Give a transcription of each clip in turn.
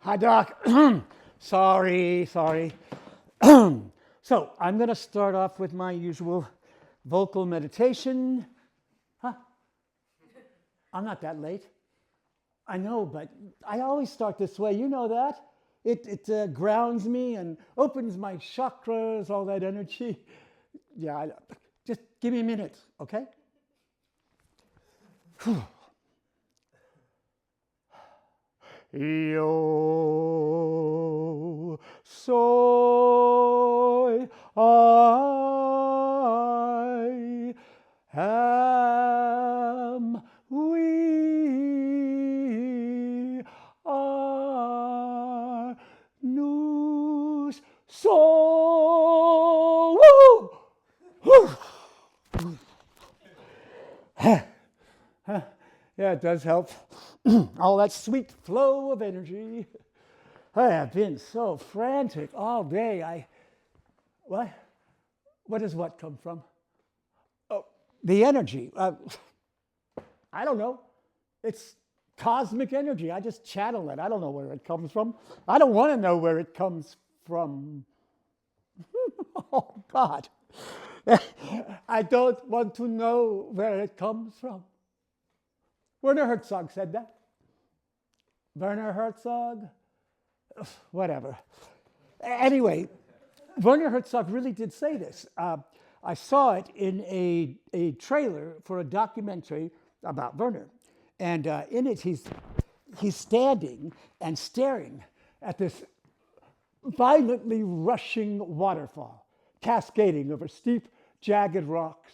Hi, Doc. Sorry. So I'm going to start off with my usual vocal meditation. Huh? I'm not that late. I know, but I always start this way. You know that. It grounds me and opens my chakras, all that energy. Yeah, just give me a minute, okay? Yo soy I am we are news so woo! Yeah, it does help. All that sweet flow of energy. I have been so frantic all day. What? What does what come from? Oh, the energy. I don't know. It's cosmic energy. I just channel it. I don't know where it comes from. I don't want to know where it comes from. Oh, God. I don't want to know where it comes from. Werner Herzog said that. Werner Herzog? Whatever. Anyway, Werner Herzog really did say this. I saw it in a trailer for a documentary about Werner. And in it, he's standing and staring at this violently rushing waterfall, cascading over steep, jagged rocks.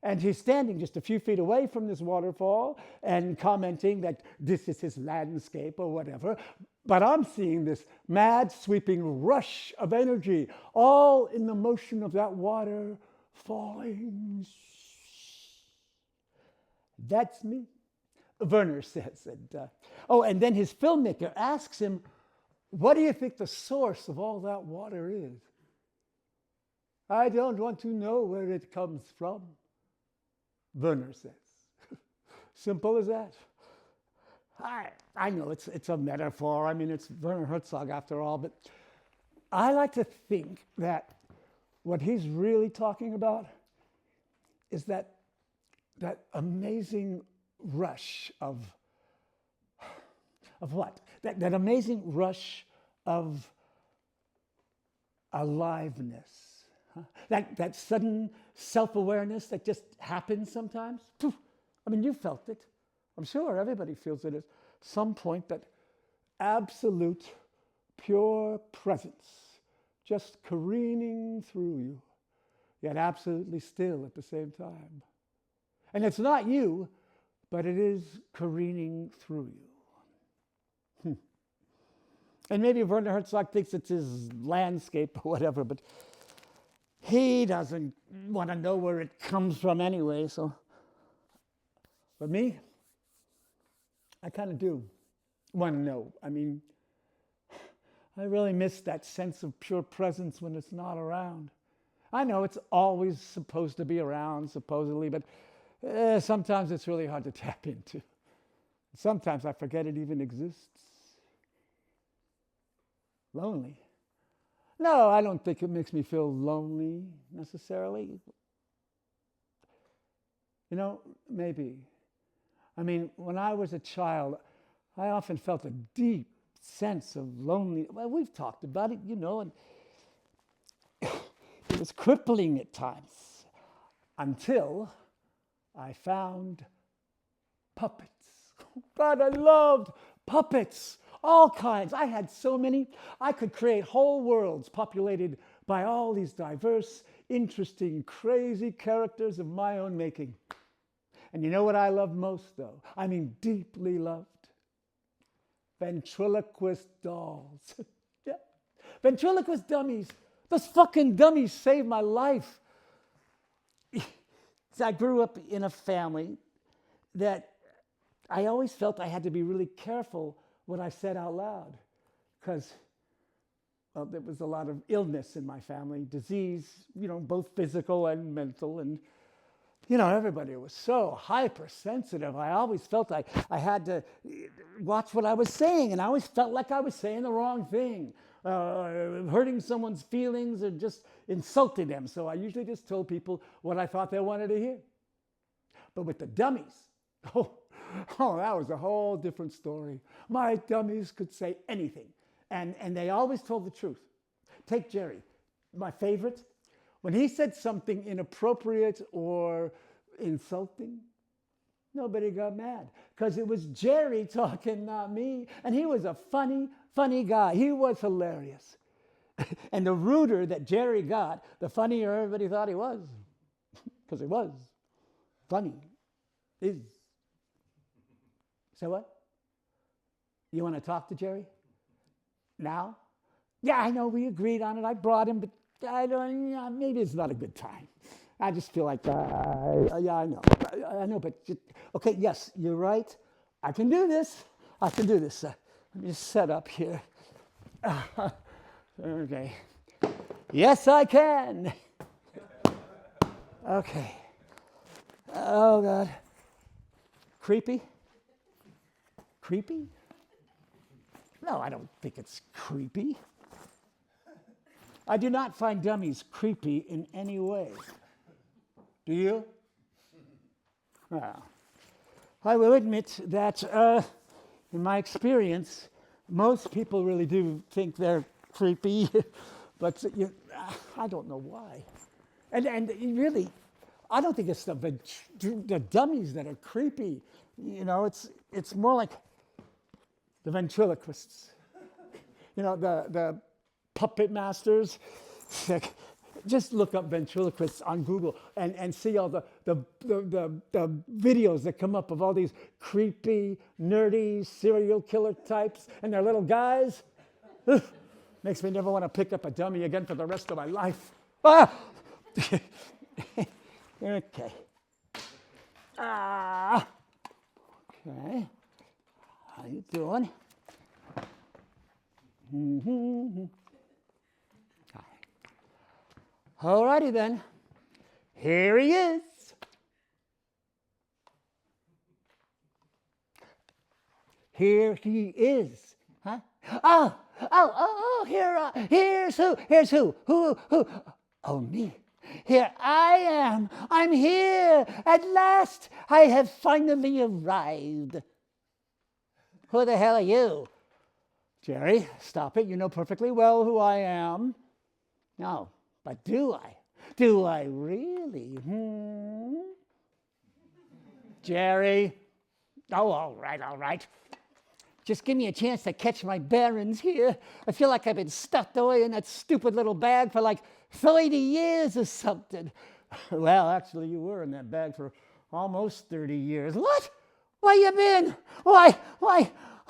And he's standing just a few feet away from this waterfall and commenting that this is his landscape or whatever. But I'm seeing this mad, sweeping rush of energy, all in the motion of that water falling. That's me, Werner says. And then his filmmaker asks him, what do you think the source of all that water is? I don't want to know where it comes from, Werner says. Simple as that. I know it's a metaphor. I mean, it's Werner Herzog after all, but I like to think that what he's really talking about is that amazing rush of what? That amazing rush of aliveness. Huh? That sudden self-awareness that just happens sometimes. Poof. I mean, you felt it. I'm sure everybody feels it at some point, that absolute, pure presence just careening through you, yet absolutely still at the same time. And it's not you, but it is careening through you. And maybe Werner Herzog thinks it's his landscape or whatever, but he doesn't want to know where it comes from anyway, so. But me, I kind of do want to know. I mean, I really miss that sense of pure presence when it's not around. I know it's always supposed to be around, supposedly, but sometimes it's really hard to tap into. Sometimes I forget it even exists. Lonely. No, I don't think it makes me feel lonely necessarily. You know, maybe. I mean, when I was a child, I often felt a deep sense of loneliness. Well, we've talked about it, you know, and it was crippling at times until I found puppets. God, I loved puppets, all kinds. I had so many. I could create whole worlds populated by all these diverse, interesting, crazy characters of my own making. And you know what I loved most, though? I mean, deeply loved? Ventriloquist dolls. Yeah. Ventriloquist dummies. Those fucking dummies saved my life. I grew up in a family that I always felt I had to be really careful what I said out loud, because there was a lot of illness in my family, disease, you know, both physical and mental, and Everybody was so hypersensitive. I always felt I had to watch what I was saying, and I always felt like I was saying the wrong thing, hurting someone's feelings or just insulting them. So I usually just told people what I thought they wanted to hear. But with the dummies, that was a whole different story. My dummies could say anything, and they always told the truth. Take Jerry, my favorite. When he said something inappropriate or insulting, nobody got mad because it was Jerry talking, not me. And he was a funny, funny guy. He was hilarious. And the ruder that Jerry got, the funnier everybody thought he was, because he was funny. Is. So what? You want to talk to Jerry now? Yeah, I know we agreed on it. I brought him, but I don't. Maybe it's not a good time. I just feel like, yeah, I know. I know, but okay. Yes, you're right. I can do this. Let me just set up here. Okay. Yes, I can. Okay. Oh God. Creepy? No, I don't think it's creepy. I do not find dummies creepy in any way. Do you? Well, I will admit that in my experience, most people really do think they're creepy, but I don't know why. And really, I don't think it's the dummies that are creepy. It's more like the ventriloquists. The puppet masters. Just look up ventriloquists on Google and see all the videos that come up of all these creepy, nerdy serial killer types and their little guys. Makes me never want to pick up a dummy again for the rest of my life. Ah! Okay. Okay. How you doing? Mm-hmm. All righty then. Here he is. Here he is. Huh? Here's who? Who? Oh, me. Here I am. I'm here. At last, I have finally arrived. Who the hell are you? Jerry, stop it. You know perfectly well who I am. No, but do I? Do I really? Jerry? Oh, all right. Just give me a chance to catch my bearings here. I feel like I've been stuffed away in that stupid little bag for like 30 years or something. Well, actually, you were in that bag for almost 30 years. What? Where you been? Why?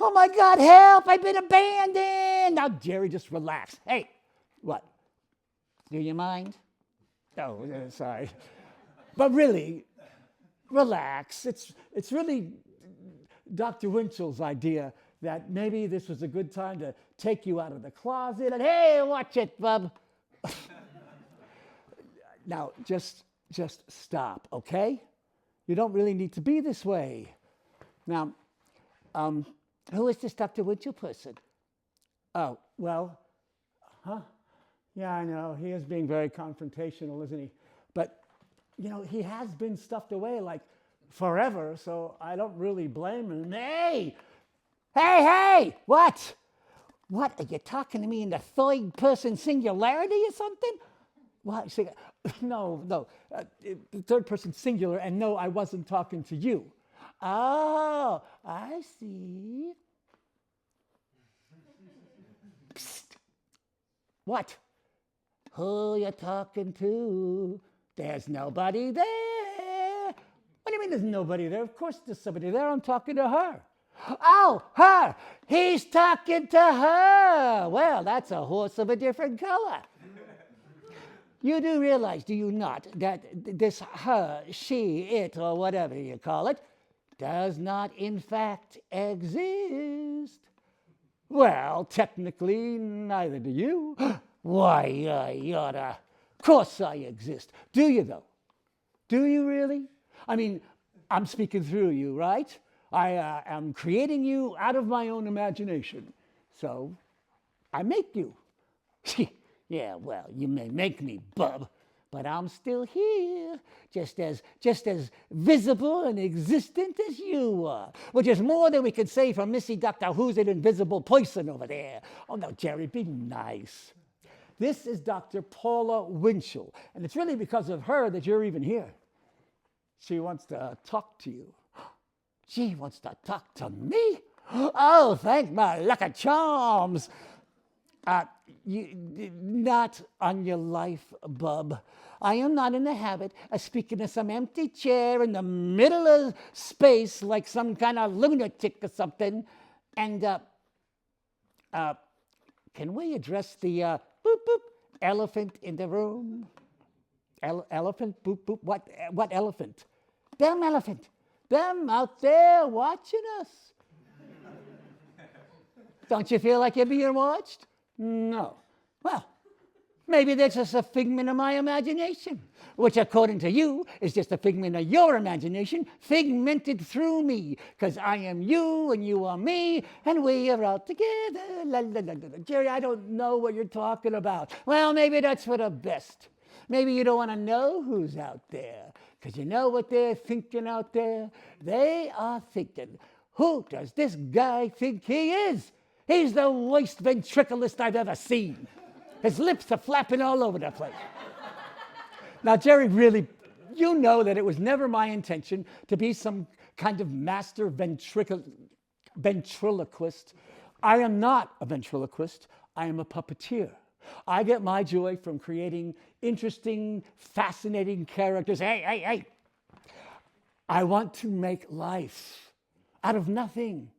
Oh, my God, help. I've been abandoned. Now, Jerry, just relax. Hey, what? Do you mind? Oh, sorry. But really, relax. It's really Dr. Winchell's idea that maybe this was a good time to take you out of the closet and, hey, watch it, bub. Now, just stop, okay? You don't really need to be this way. Now, who is this Dr. Winchell person? Oh, well, yeah, I know. He is being very confrontational, isn't he? But, he has been stuffed away like forever, so I don't really blame him. Hey, what? What, are you talking to me in the third person singularity or something? What? No, third person singular, and no, I wasn't talking to you. Oh, I see. Psst. What? Who you talking to? There's nobody there. What do you mean there's nobody there? Of course there's somebody there. I'm talking to her. Oh, her. He's talking to her. Well, that's a horse of a different color. You do realize, do you not, that this her, she, it, or whatever you call it, does not in fact exist? Well, technically, neither do you. Why, of course I exist. Do you, though? Do you really? I mean, I'm speaking through you, right? I am creating you out of my own imagination. So I make you. Yeah, well, you may make me, bub, but I'm still here, just as visible and existent as you are, which is more than we could say for Missy Doctor Who's an invisible person over there. Oh, no, Jerry, be nice. This is Dr. Paula Winchell, and it's really because of her that you're even here. She wants to talk to you. She wants to talk to me? Oh, thank my lucky charms. Not on your life, bub. I am not in the habit of speaking to some empty chair in the middle of space like some kind of lunatic or something. And can we address the boop boop elephant in the room? Elephant, boop boop. What elephant? Them elephant. Them out there watching us. Don't you feel like you're being watched? No. Well, maybe that's just a figment of my imagination, which according to you is just a figment of your imagination, figmented through me, because I am you and you are me, and we are all together. La, la, la, la. Jerry, I don't know what you're talking about. Well, maybe that's for the best. Maybe you don't want to know who's out there, because you know what they're thinking out there? They are thinking, who does this guy think he is? He's the worst ventriloquist I've ever seen. His lips are flapping all over the place. Now, Jerry, really, you know that it was never my intention to be some kind of master ventriloquist. I am not a ventriloquist. I am a puppeteer. I get my joy from creating interesting, fascinating characters. Hey. I want to make life out of nothing.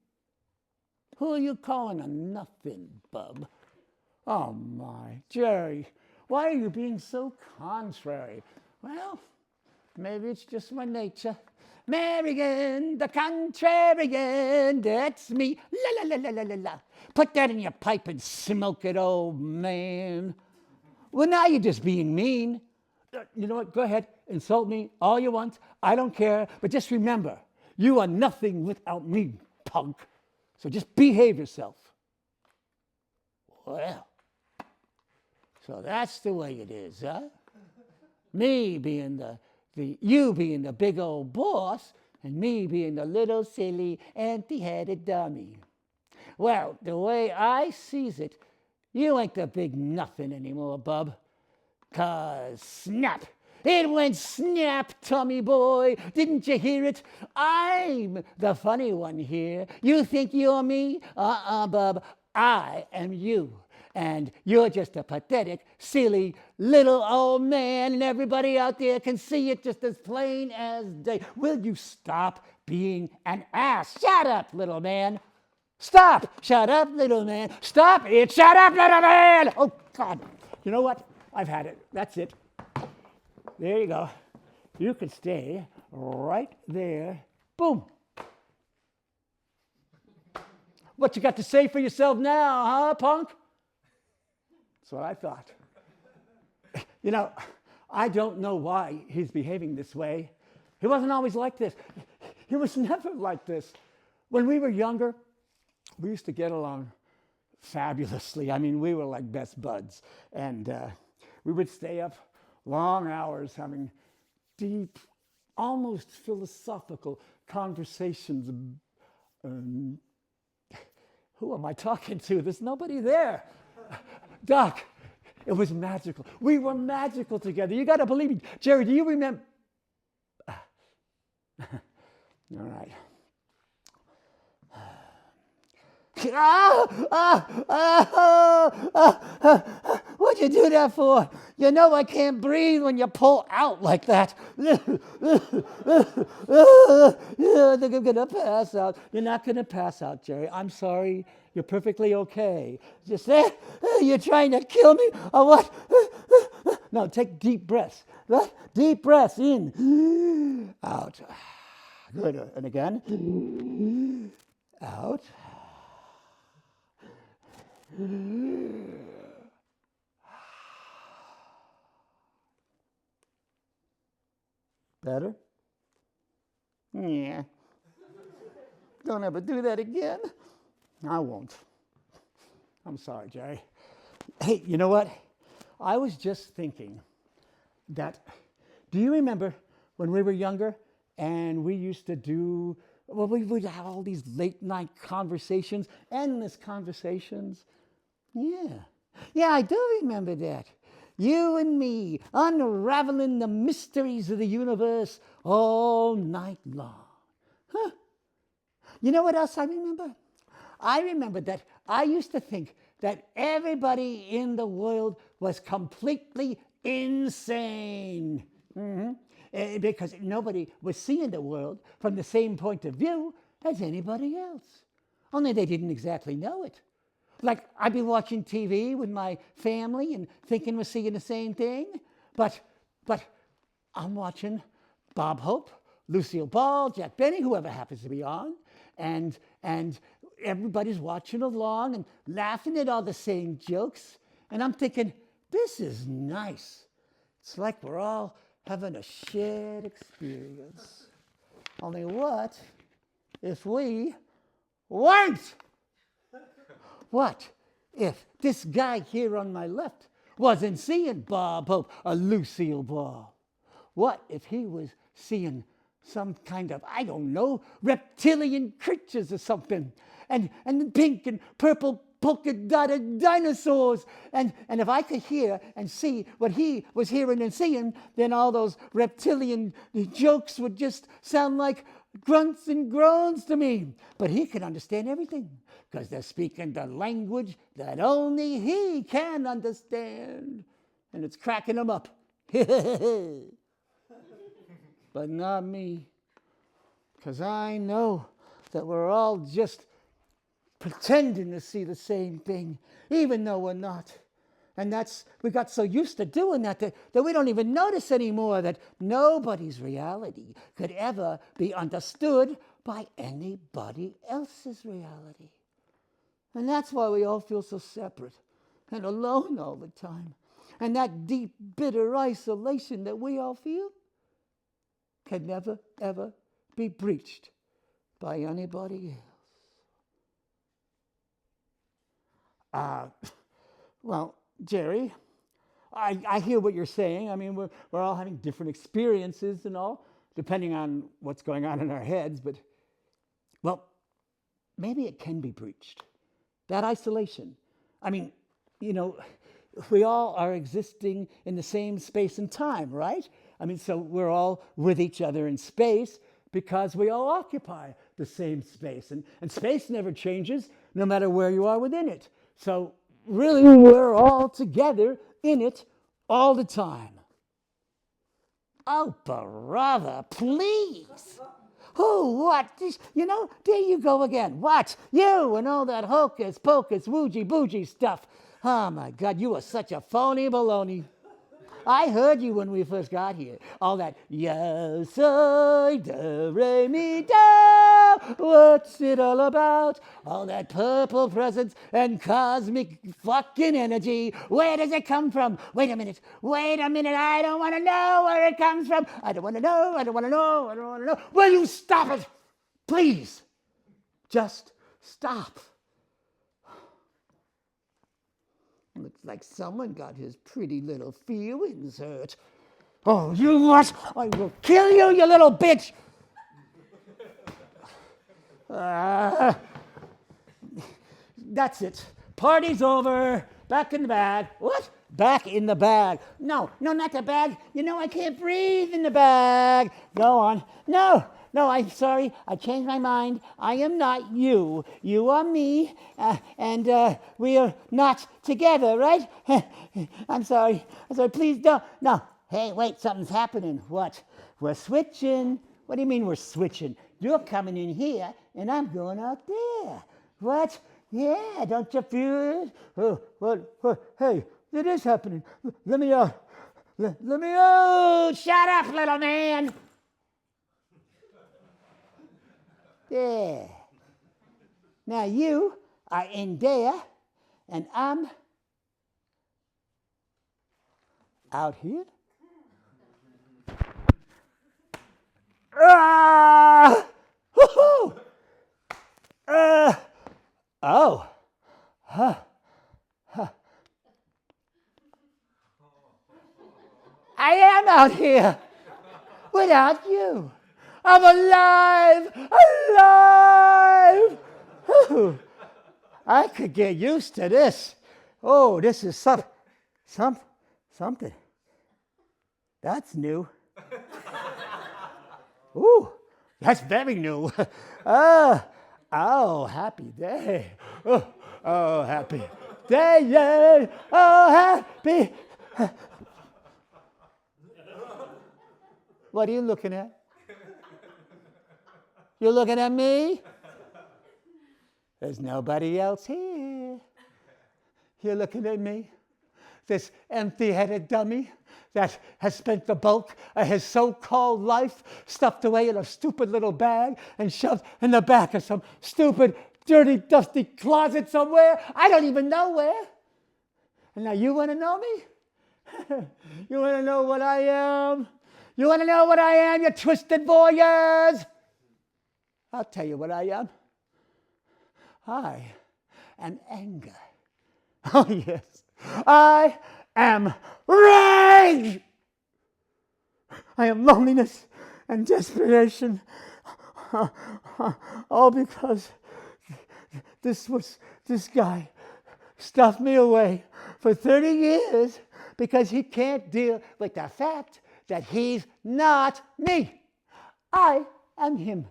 Who are you calling a nothing, bub? Oh, my. Jerry, why are you being so contrary? Well, maybe it's just my nature. Marian, the contrarian, that's me. La, la, la, la, la, la. Put that in your pipe and smoke it, old man. Well, now you're just being mean. You know what? Go ahead. Insult me all you want. I don't care. But just remember, you are nothing without me, punk. So just behave yourself. Well, so that's the way it is, huh? Me being you being the big old boss, and me being the little silly empty-headed dummy. Well, the way I sees it, you ain't the big nothing anymore, bub. 'Cause snap! It went snap, Tommy boy. Didn't you hear it? I'm the funny one here. You think you're me? Bub. I am you. And you're just a pathetic, silly, little old man, and everybody out there can see it just as plain as day. Will you stop being an ass? Shut up, little man. Stop. Shut up, little man. Stop it. Shut up, little man. Oh, God. You know what? I've had it. That's it. There you go. You can stay right there. Boom. What you got to say for yourself now, huh, punk? That's what I thought. You know, I don't know why he's behaving this way. He wasn't always like this. He was never like this. When we were younger, we used to get along fabulously. I mean, we were like best buds. And we would stay up long hours having deep, almost philosophical conversations. Who am I talking to? There's nobody there. Doc, it was magical. We were magical together. You got to believe me. Jerry, do you remember? All right. What'd you do that for? You know I can't breathe when you pull out like that. You're going to pass out. You're not going to pass out, Jerry. I'm sorry. You're perfectly okay. Just say, you're trying to kill me or what? No, take deep breaths. Deep breaths in. Out. Good. And again. Out. Better? Yeah. Don't ever do that again. I won't. I'm sorry, Jerry. Hey, you know what? I was just thinking that, do you remember when we were younger and we used to do, well, we would have all these late night conversations, endless conversations? Yeah. Yeah, I do remember that. You and me unraveling the mysteries of the universe all night long. Huh. You know what else I remember? I remember that I used to think that everybody in the world was completely insane. Because nobody was seeing the world from the same point of view as anybody else. Only they didn't exactly know it. Like, I'd be watching TV with my family and thinking we're seeing the same thing, but I'm watching Bob Hope, Lucille Ball, Jack Benny, whoever happens to be on, and everybody's watching along and laughing at all the same jokes, and I'm thinking, this is nice. It's like we're all having a shared experience. Only what if we weren't? What if this guy here on my left wasn't seeing Bob Hope or Lucille Ball? What if he was seeing some kind of, I don't know, reptilian creatures or something, and pink and purple polka dotted dinosaurs, and if I could hear and see what he was hearing and seeing, then all those reptilian jokes would just sound like grunts and groans to me. But he can understand everything, because they're speaking the language that only he can understand. And it's cracking him up. But not me, because I know that we're all just pretending to see the same thing, even though we're not. And we got so used to doing that we don't even notice anymore that nobody's reality could ever be understood by anybody else's reality. And that's why we all feel so separate and alone all the time. And that deep, bitter isolation that we all feel can never, ever be breached by anybody else. Well, Jerry, I hear what you're saying. I mean, we're all having different experiences and all, depending on what's going on in our heads. But, well, maybe it can be breached. That isolation. I mean, you know, we all are existing in the same space and time, right? I mean, so we're all with each other in space because we all occupy the same space. And space never changes, no matter where you are within it. So really, we're all together in it all the time. Oh, brother, please. Oh, what? You know, there you go again. What? You and all that hocus pocus, woogey boogie stuff. Oh, my God, you are such a phony baloney. I heard you when we first got here. All that, yo soy do re mi do. What's it all about? All that purple presence and cosmic fucking energy. Where does it come from? Wait a minute. I don't want to know where it comes from. I don't want to know. Will you stop it? Please. Just stop. Looks like someone got his pretty little feelings hurt. Oh, you what? I will kill you, you little bitch! That's it. Party's over. Back in the bag. What? Back in the bag. No, not the bag. You know I can't breathe in the bag. Go on. No, I'm sorry. I changed my mind. I am not you. You are me, and we are not together, right? I'm sorry. Please don't. No. Hey, wait, something's happening. What? We're switching. What do you mean we're switching? You're coming in here, and I'm going out there. What? Yeah, don't you feel it? What? Hey, it is happening. Let me out. Let me out. Shut up, little man. There. Now you are in there, and I'm out here. Ah! Woohoo! Oh. Huh. I am out here without you. I'm alive! Alive! Whew. I could get used to this. Oh, this is something. That's new. Ooh, that's very new. Oh, happy day. Oh, happy day, yeah. Oh, happy. What are you looking at? You're looking at me? There's nobody else here. You're looking at me? This empty-headed dummy that has spent the bulk of his so-called life stuffed away in a stupid little bag and shoved in the back of some stupid, dirty, dusty closet somewhere. I don't even know where. And now you want to know me? You want to know what I am? You want to know what I am, you twisted voyeurs? I'll tell you what I am. I am anger. Oh, yes. I am rage. I am loneliness and desperation. All because this guy stuffed me away for 30 years because he can't deal with the fact that he's not me. I am him.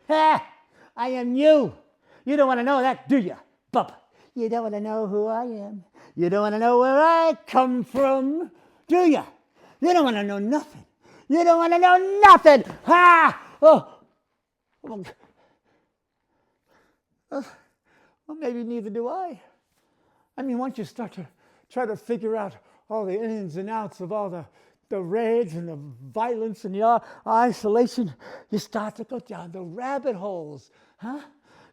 Ha! I am you. You don't want to know that, do you, Bubba? You don't want to know who I am. You don't want to know where I come from, do you? You don't want to know nothing. You don't want to know nothing. Ha! Oh. Well, maybe neither do I. I mean, once you start to try to figure out all the ins and outs of all the rage and the violence and the isolation, you start to go down the rabbit holes, huh?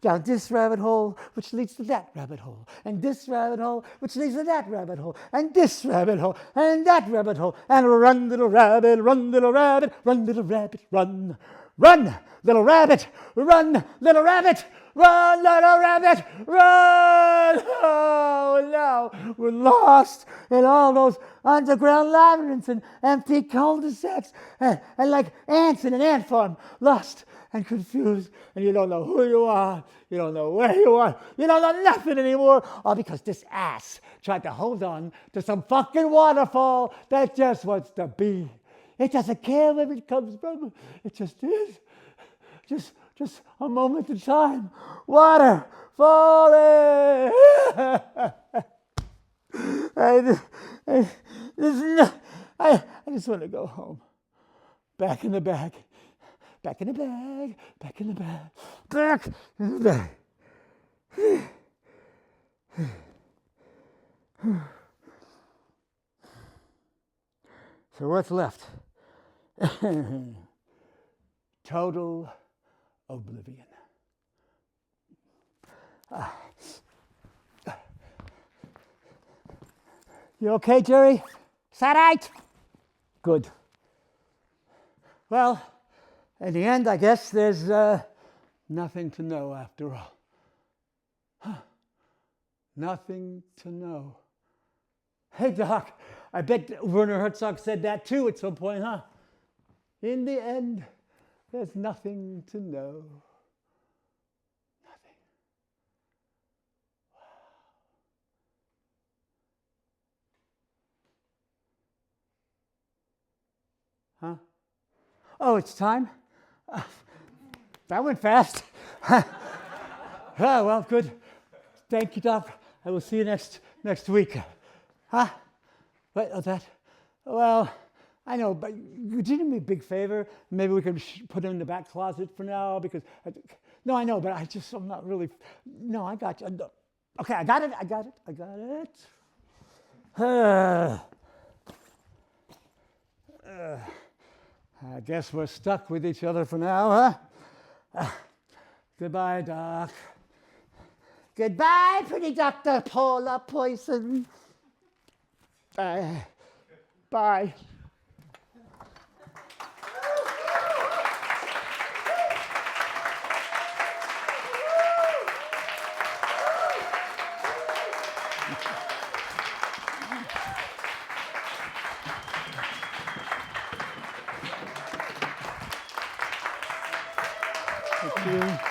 Down this rabbit hole, which leads to that rabbit hole, and this rabbit hole, which leads to that rabbit hole, and this rabbit hole, and that rabbit hole, and run, little rabbit, run, little rabbit, run, little rabbit, run. Run, little rabbit, run, little rabbit, run, little rabbit, run! Oh, no, we're lost in all those underground labyrinths and empty cul-de-sacs, and like ants in an ant farm, lost and confused, and you don't know who you are, you don't know where you are, you don't know nothing anymore, all because this ass tried to hold on to some fucking waterfall that just wants to be. It doesn't care where it comes from. It just is. Just a moment in time. Water falling. I just want to go home. Back in the bag. Back in the bag. Back in the bag. Back in the bag. So what's left? Total oblivion. You okay, Jerry? Is that right? Good. Well, in the end, I guess there's nothing to know after all. Huh. Nothing to know. Hey, Doc, I bet Werner Herzog said that too at some point, huh? In the end, there's nothing to know. Nothing. Huh? Oh, it's time? That went fast. Oh, well, good. Thank you, Doc. I will see you next week. Huh? What? Oh, that? Well, I know, but you did me a big favor. Maybe we could put it in the back closet for now because, no, I know, but I'm not really, no, I got you. Okay, I got it. I guess we're stuck with each other for now, huh? Goodbye, Doc. Goodbye, pretty Dr. Polar Poison. Bye. Thank you.